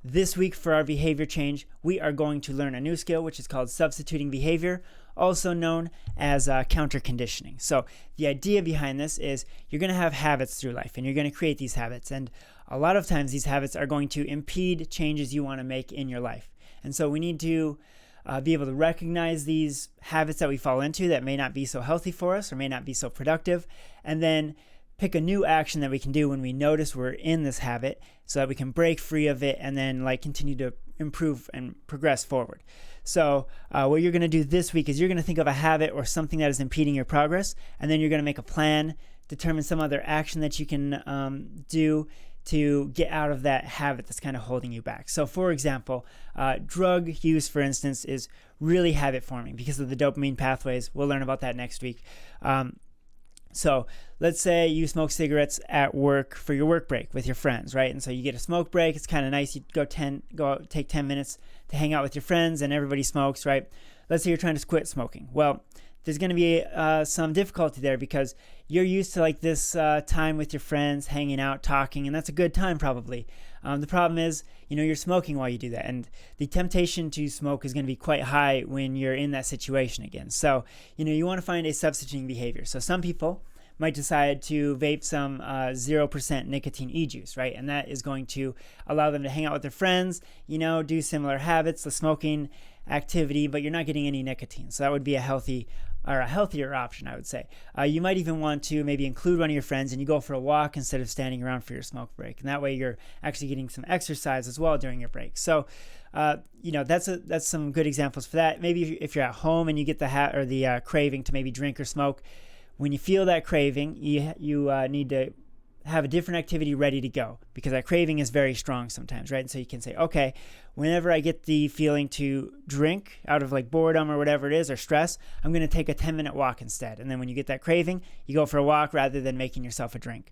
This week for our behavior change, we are going to learn a new skill, which is called substituting behavior, also known as counter conditioning. So the idea behind this is you're going to have habits through life, and you're going to create these habits. And a lot of times these habits are going to impede changes you want to make in your life. And so we need to be able to recognize these habits that we fall into that may not be so healthy for us or may not be so productive, and then pick a new action that we can do when we notice we're in this habit so that we can break free of it and then continue to improve and progress forward. So what you're going to do this week is you're going to think of a habit or something that is impeding your progress, and then you're going to make a plan, determine some other action that you can do to get out of that habit that's kind of holding you back. So for example, drug use, for instance, is really habit forming because of the dopamine pathways. We'll learn about that next week. So let's say you smoke cigarettes at work for your work break with your friends, right? And so you get a smoke break. It's kind of nice. You take 10 minutes to hang out with your friends and everybody smokes, right? Let's say you're trying to quit smoking. Well, there's going to be some difficulty there because you're used to this time with your friends, hanging out, talking, and that's a good time probably. The problem is, you're smoking while you do that, and the temptation to smoke is going to be quite high when you're in that situation again. So, you want to find a substituting behavior. So some people might decide to vape some 0% nicotine e-juice, right? And that is going to allow them to hang out with their friends, do similar habits, the smoking activity, but you're not getting any nicotine. So that would be a healthier option, I would say. You might even want to maybe include one of your friends and you go for a walk instead of standing around for your smoke break. And that way you're actually getting some exercise as well during your break. So, that's some good examples for that. Maybe if you're at home and you get the craving to maybe drink or smoke, when you feel that craving, you need to have a different activity ready to go because that craving is very strong sometimes, right? And so you can say, okay, whenever I get the feeling to drink out of boredom or whatever it is or stress, I'm going to take a 10-minute walk instead. And then when you get that craving, you go for a walk rather than making yourself a drink.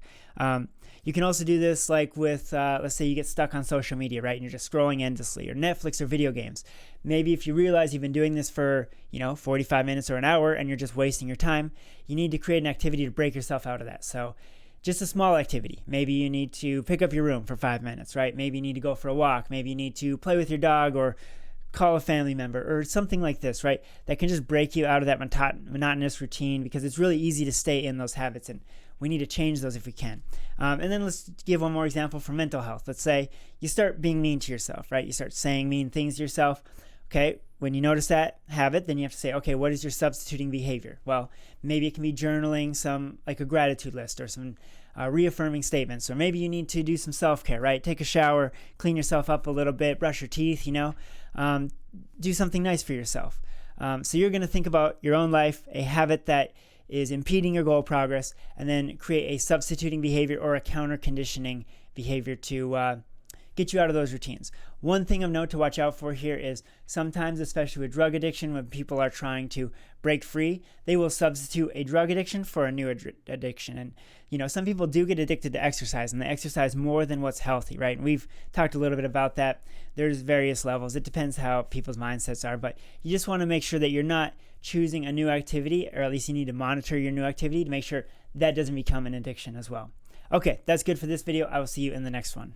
You can also do this with, let's say you get stuck on social media, right? And you're just scrolling endlessly, or Netflix or video games. Maybe if you realize you've been doing this for, 45 minutes or an hour and you're just wasting your time, you need to create an activity to break yourself out of that. So just a small activity. Maybe you need to pick up your room for 5 minutes, right? Maybe you need to go for a walk. Maybe you need to play with your dog or call a family member or something like this, right? That can just break you out of that monotonous routine because it's really easy to stay in those habits, and we need to change those if we can. And then let's give one more example for mental health. Let's say you start being mean to yourself, right? You start saying mean things to yourself. Okay, when you notice that habit, then you have to say, okay, what is your substituting behavior? Well, maybe it can be journaling, some a gratitude list or some reaffirming statements, or maybe you need to do some self-care, right? Take a shower, clean yourself up a little bit, brush your teeth, do something nice for yourself. So you're going to think about your own life, a habit that is impeding your goal progress, and then create a substituting behavior or a counter conditioning behavior to get you out of those routines. One thing of note to watch out for here is sometimes, especially with drug addiction, when people are trying to break free, they will substitute a drug addiction for a new addiction. And, some people do get addicted to exercise, and they exercise more than what's healthy, right? And we've talked a little bit about that. There's various levels. It depends how people's mindsets are, but you just want to make sure that you're not choosing a new activity, or at least you need to monitor your new activity to make sure that doesn't become an addiction as well. Okay, that's good for this video. I will see you in the next one.